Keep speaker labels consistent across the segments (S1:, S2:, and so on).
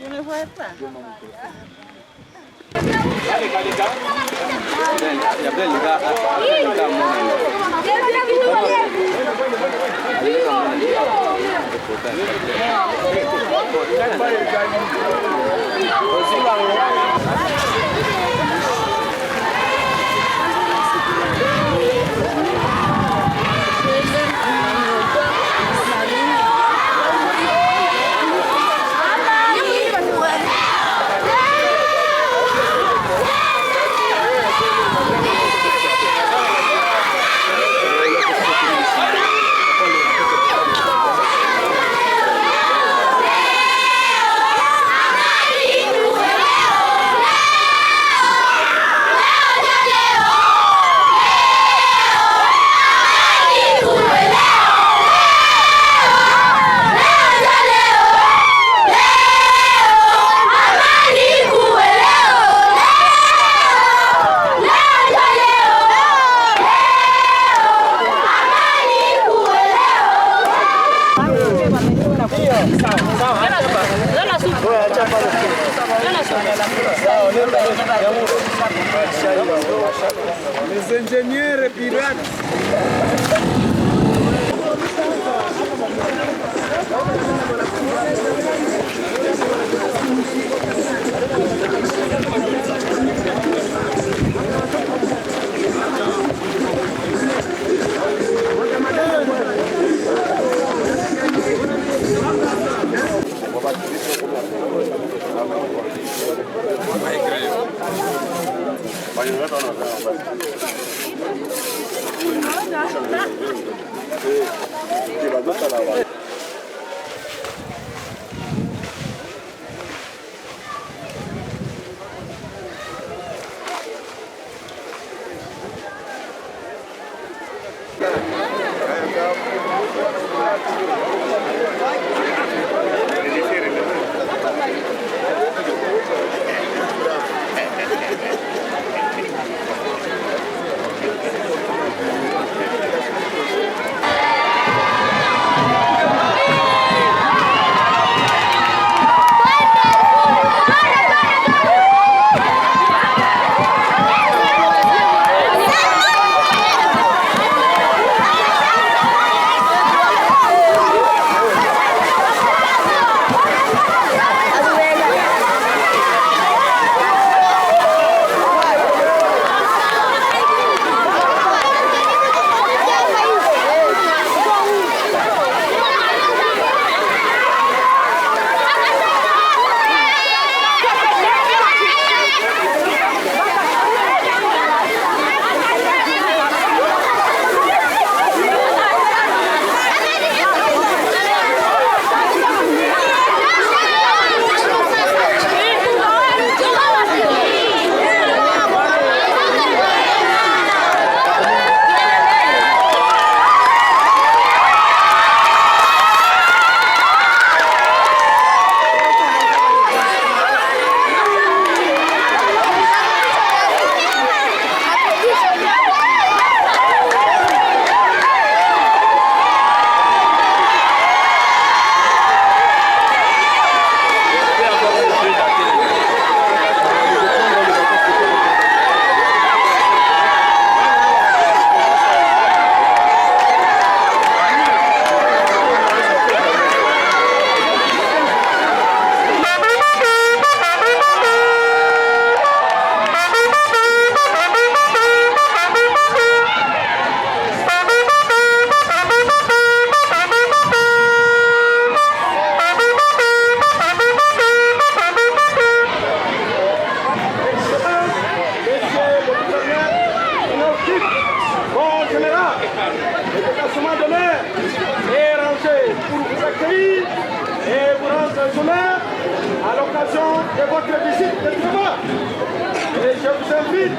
S1: Vous ne voyez pas.
S2: Les ingénieurs pirates. À l'occasion de votre visite de travail. Et je vous invite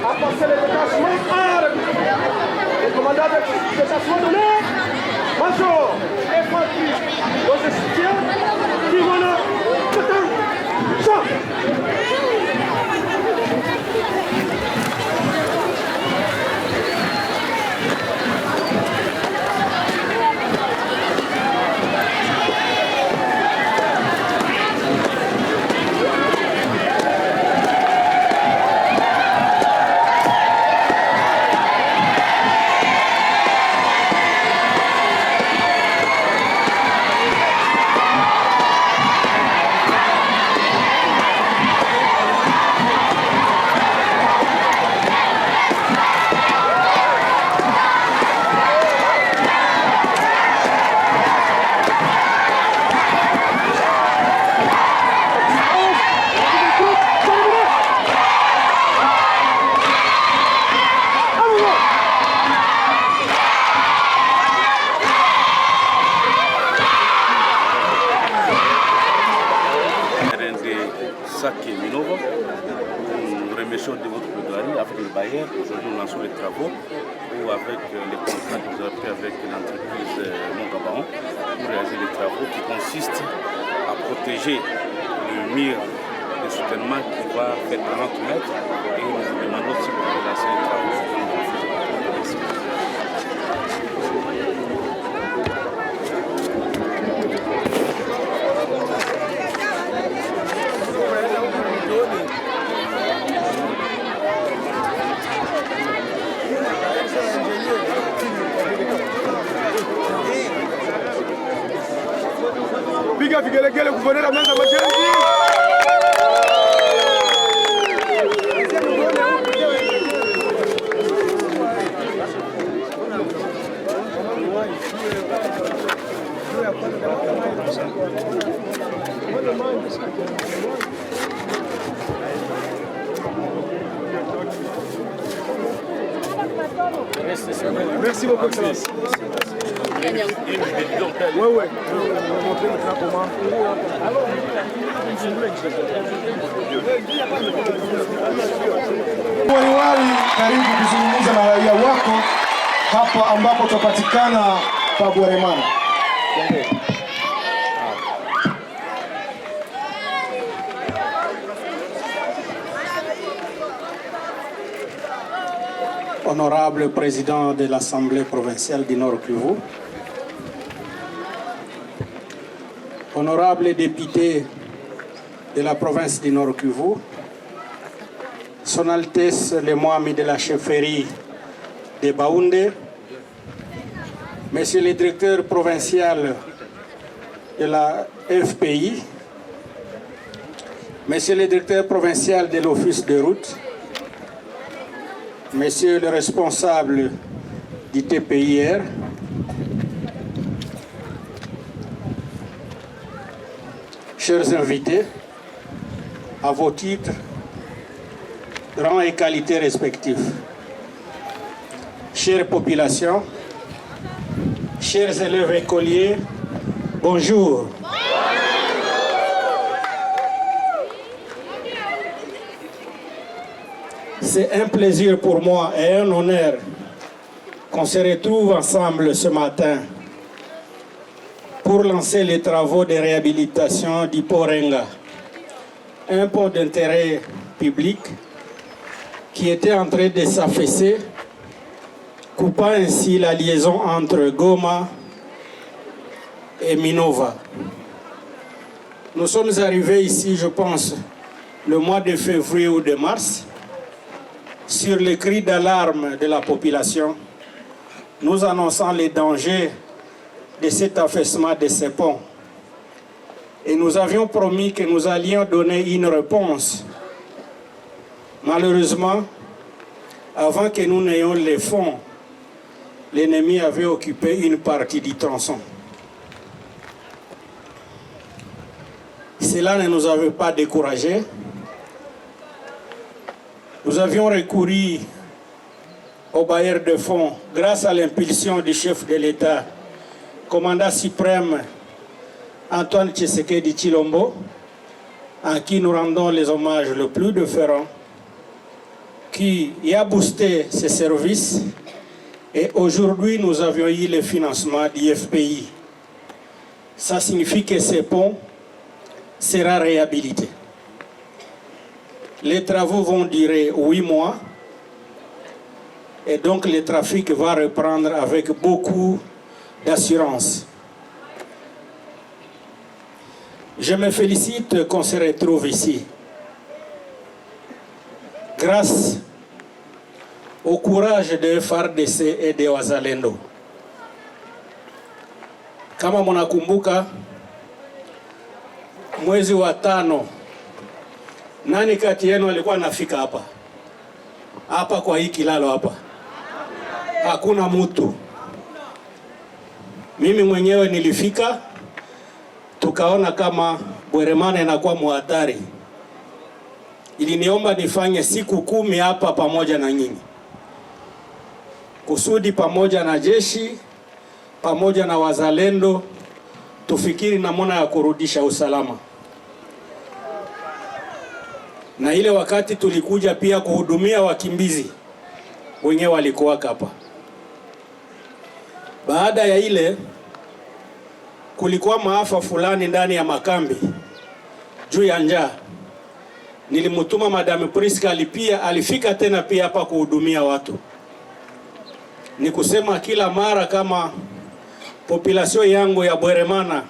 S2: à passer les détachements à le commandant de détachement de l'air, Major Infanterie logisticien, Kimona, Katan, Jean.
S1: SAC et Minova. Nous remercions de votre plaidoirie avec le bailleur. Aujourd'hui, nous lançons les travaux ou avec les contrats que vous avez pris avec l'entreprise Montgabaron pour réaliser les travaux qui consistent à protéger le mur de soutènement qui va faire 30 mètres et nous vous demandons si vous pouvez lancer les travaux.
S2: Piga vigelegele kuvonera mlanza majenzi. Merci beaucoup, Excellence. Ouais. Montrer maintenant comment. Waliwali, karibu kuzungumza na raia wako hapa ambapo tutapatikana pa Bweremana.
S3: Honorable président de l'Assemblée provinciale du Nord Kivu, honorable député de la province du Nord Kivu, Son Altesse le Moami de la chefferie de Baoundé, Monsieur le directeur provincial de la FPI, Monsieur le directeur provincial de l'Office de route, Monsieur le responsable du TPIR, chers invités, à vos titres, rangs et qualités respectifs, chères populations, chers élèves écoliers, bonjour. C'est un plaisir pour moi et un honneur qu'on se retrouve ensemble ce matin pour lancer les travaux de réhabilitation du pont Renga, un pont d'intérêt public qui était en train de s'affaisser, coupant ainsi la liaison entre Goma et Minova. Nous sommes arrivés ici, je pense, le mois de février ou de mars, sur le cri d'alarme de la population, nous annonçant les dangers de cet affaissement de ces ponts. Et nous avions promis que nous allions donner une réponse. Malheureusement, avant que nous n'ayons les fonds, l'ennemi avait occupé une partie du tronçon. Cela ne nous avait pas découragés. Nous avions recouru au bailleur de fonds grâce à l'impulsion du chef de l'État, commandant suprême Antoine Tshisekedi Tshilombo, à qui nous rendons les hommages le plus déférents, qui a boosté ses services. Et aujourd'hui, nous avions eu le financement du FPI. Ça signifie que ce pont sera réhabilité. Les travaux vont durer 8 mois et donc le trafic va reprendre avec beaucoup d'assurance. Je me félicite qu'on se retrouve ici. Grâce au courage de FARDC et de Wazalendo. Kama mnakumbuka mwezi wa 5, nani kati yenu alikuwa anafika hapa? Hapa kwa hii kilalo hapa. Hakuna mtu. Mimi mwenyewe nilifika, tukaona kama Bweremana inakuwa muhatari. Iliniomba nifanye siku 10 hapa pamoja na nyinyi. Kusudi pamoja na jeshi, pamoja na wazalendo, tufikiri namna ya kurudisha usalama. na ile wakati tulikuja pia kuhudumia wakimbizi wenyewe walikuwa hapa. Baada ya ile kulikuwa maafa fulani ndani ya makambi juu ya njaa. Nilimutuma Madame Priska alifika tena pia hapa kuhudumia watu. Ni kusema kila mara kama population yangu ya Bweremana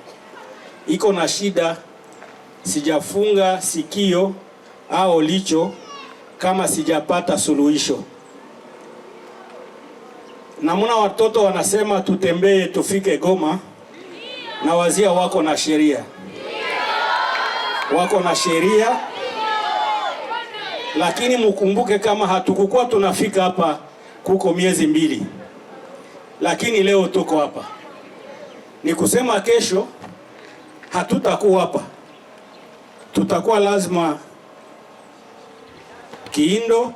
S3: iko na shida, sijafunga sikio au licho kama sijapata suluhisho. Namuna watoto wanasema tutembee tufike Goma, na wazia wako na sheria. Wako na sheria, lakini mukumbuke kama hatukukuwa tunafika hapa kuko miezi 2. Lakini leo tuko hapa. Ni kusema kesho hatutakuwa hapa. Tutakuwa lazima Kiindo,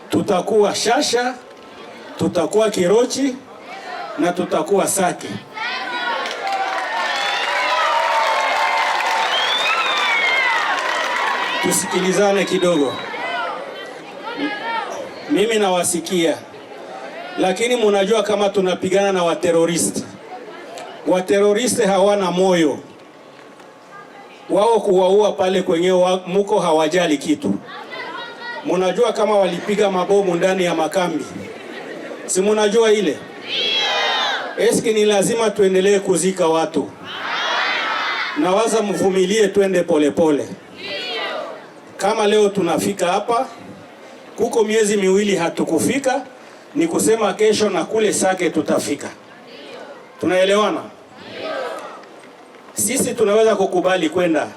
S3: tutakuwa Shasha, tutakuwa Kirochi na tutakuwa Sake. Tusikilizane kidogo. Mimi nawasikia, lakini munajua kama tunapigana na wateroristi. Wateroristi hawana moyo. Wao kuwaua pale kwenye muko hawajali kitu. Munajua kama walipiga mabomu ndani ya makambi. Si munajua ile? Eski ni lazima tuendelee kuzika watu? Nawaza mvumilie, twende polepole. Kama leo tunafika hapa, kuko miezi 2 hatukufika, ni kusema kesho na kule Sake tutafika. Tunaelewana? Sisi tunaweza kukubali kwenda,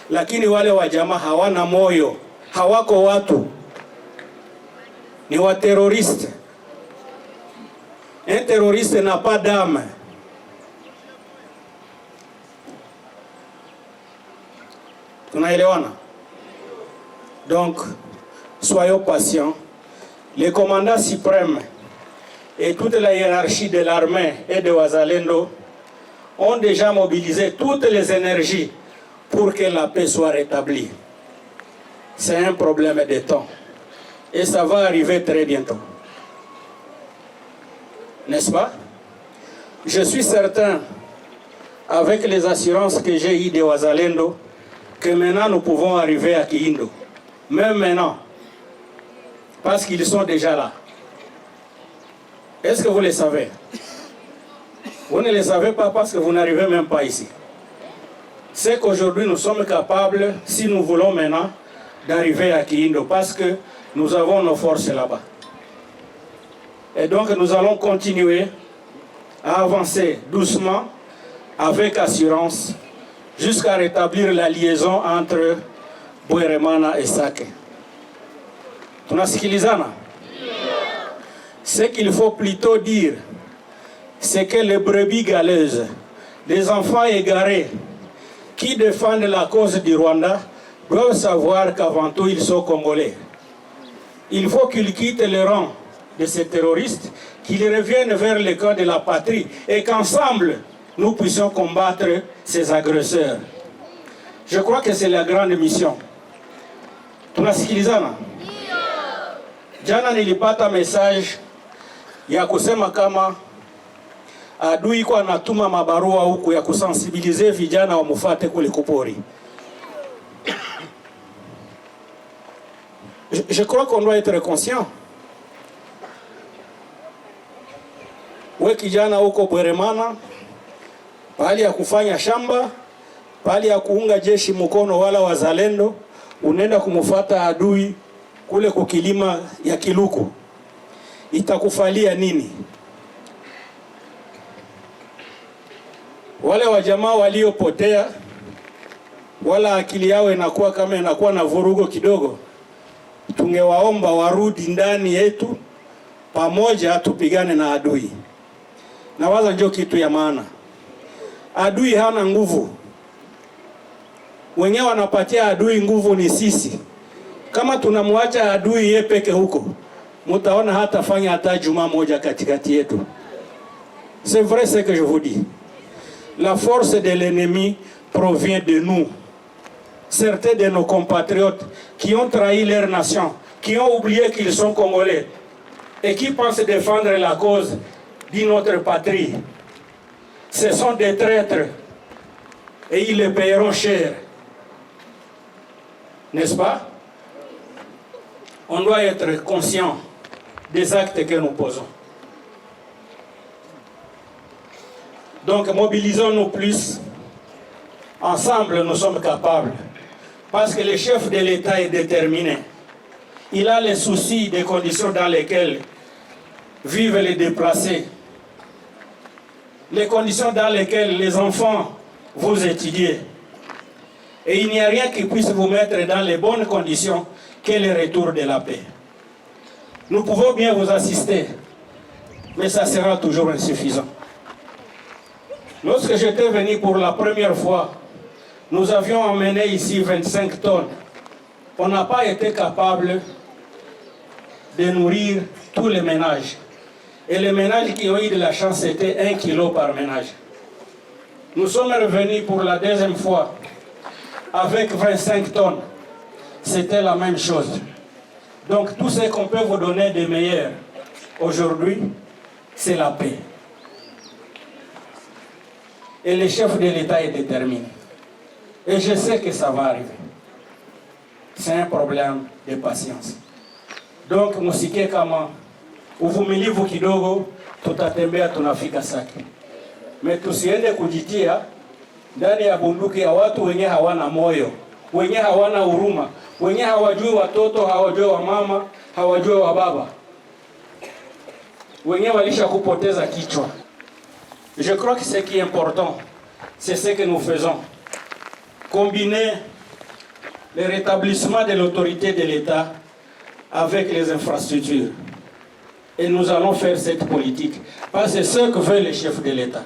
S3: lakini wale wa jamaa hawana moyo, hawako watu, ni wa terroriste. Un terroriste n'a pas d'âme. Tunaelewana? Donc, soyons patients. Les commandants suprêmes et toute la hiérarchie de l'armée et de Wazalendo ont déjà mobilisé toutes les énergies pour que la paix soit rétablie. C'est un problème de temps. Et ça va arriver très bientôt. N'est-ce pas? Je suis certain, avec les assurances que j'ai eues de Wazalendo, que maintenant nous pouvons arriver à Kiindo. Même maintenant. Parce qu'ils sont déjà là. Est-ce que vous le savez? Vous ne le savez pas parce que vous n'arrivez même pas ici. C'est qu'aujourd'hui nous sommes capables, si nous voulons maintenant, d'arriver à Kiindo parce que nous avons nos forces là-bas. Et donc nous allons continuer à avancer doucement, avec assurance, jusqu'à rétablir la liaison entre Bweremana et Sake. Tunasikilizana? Ce qu'il faut plutôt dire, c'est que les brebis galeuses, les enfants égarés qui défendent la cause du Rwanda doivent savoir qu'avant tout ils sont congolais. Il faut qu'ils quittent le rang de ces terroristes, qu'ils reviennent vers le camp de la patrie et qu'ensemble nous puissions combattre ces agresseurs. Je crois que c'est la grande mission. Tunasikilizana? Jana nilipata message ya kusema kama adui kwa anatuma mabarua huku ya kusensibiliser vijana wa mufate kule kupori. Je crois qu'on doit être conscient. We kijana huko Bweremana, pahali ya kufanya shamba, pahali ya kuunga jeshi mkono wala wazalendo, unaenda kumufata adui kule kukilima ya Kiluku. Itakufalia nini? Wale wa jamaa waliopotea, wala akili yao inakuwa kama inakuwa na vurugo kidogo, tungewaomba warudi ndani yetu, pamoja tupigane na adui. Na waza ndio kitu ya maana. Adui hana nguvu. Wenyewe wanapatia adui nguvu ni sisi. Kama tunamwacha adui yeye peke huko, mtaona hata fanya hata juma moja katikati yetu. C'est vrai ce que je vous dis. La force de l'ennemi provient de nous. certains de nos compatriotes qui ont trahi leur nation, qui ont oublié qu'ils sont Congolais et qui pensent défendre la cause d'une autre patrie. Ce sont des traîtres et ils le paieront cher. N'est-ce pas? On doit être conscient des actes que nous posons. Donc mobilisons-nous plus. Ensemble, nous sommes capables. Parce que le chef de l'État est déterminé. Il a les soucis des conditions dans lesquelles vivent les déplacés. Les conditions dans lesquelles les enfants vous étudiez. Et il n'y a rien qui puisse vous mettre dans les bonnes conditions que le retour de la paix. Nous pouvons bien vous assister, mais ça sera toujours insuffisant. Lorsque j'étais venu pour la première fois, nous avions emmené ici 25 tonnes. On n'a pas été capable de nourrir tous les ménages. Et les ménages qui ont eu de la chance, c'était 1 kilo par ménage. Nous sommes revenus pour la deuxième fois avec 25 tonnes. C'était la même chose. Donc tout ce qu'on peut vous donner de meilleur aujourd'hui, c'est la paix. Et le chef de l'État est déterminé. Et je sais que ça va arriver. C'est un problème de patience. Donc musike kama uvumilivu kidogo, tutatembea tunafika Sake. Me tusiende kujitia ndani ya bunduki ya watu wenye hawana moyo, wenye hawana huruma, wenye hawajui watoto, hawajui wa mama, hawajui wa baba, wenye walisha kupoteza kichwa. Je crois que ce qui est important, c'est ce que nous faisons. Combiner le rétablissement de l'autorité de l'État avec les infrastructures. Et nous allons faire cette politique. Parce que c'est ce que veut le chef de l'État.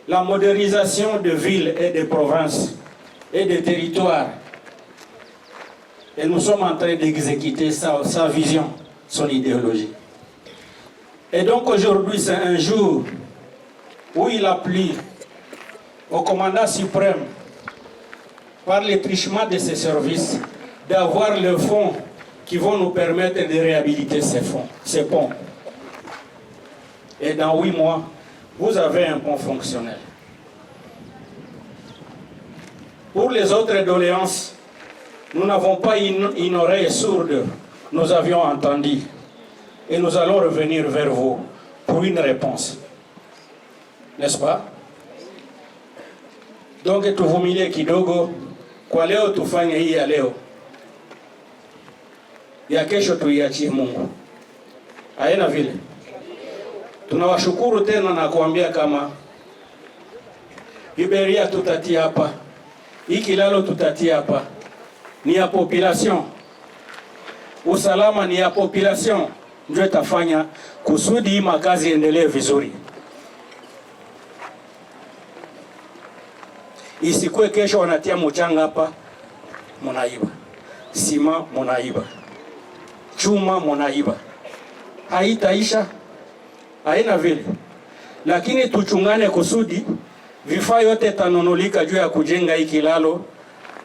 S3: La modernisation de villes et de provinces et de territoires. Et nous sommes en train d'exécuter sa vision, son idéologie. Et donc aujourd'hui, c'est un jour où il a plu au commandant suprême, par le trichement de ses services, d'avoir le fonds qui vont nous permettre de réhabiliter ces ponts. Et dans 8 mois, vous avez un pont fonctionnel. Pour les autres doléances, nous n'avons pas une oreille sourde, nous avions entendu. Et nous allons revenir vers vous pour une réponse. N'est-ce pas? Donc tuvumilie kidogo, kwa leo tufanye hii ya leo. Ya kesho tuiachie Mungu. Haina vile. Tunawashukuru tena na kuambia kama Iberia tutatia hapa. Hii kilalo tutatia hapa. Ni ya population. Usalama ni ya population. Ndio tafanya kusudi hii makazi endelee vizuri. Isikue kesho wanatia mchanga hapa, munaiba. Sima munaiba. Chuma munaiba. Haitaisha. Haina vile. Lakini tuchungane kusudi vifaa yote tanonolika juu ya kujenga hii kilalo,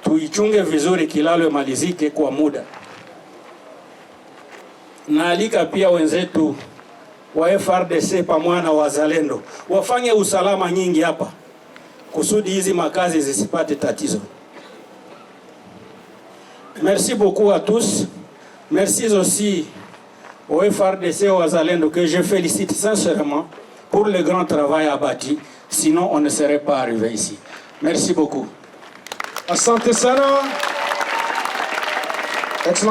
S3: tuichunge vizuri kilalo imalizike kwa muda. Naalika pia wenzetu wa FRDC pamoja na wazalendo wafanye usalama nyingi hapa kusudi hizi makazi zisipate tatizo. Merci beaucoup à tous. Merci aussi au FRDC et aux wazalendo que je félicite sincèrement pour le grand travail abattu. Sinon, on ne serait pas arrivé ici. Merci beaucoup.
S2: Asante sana. Excellence.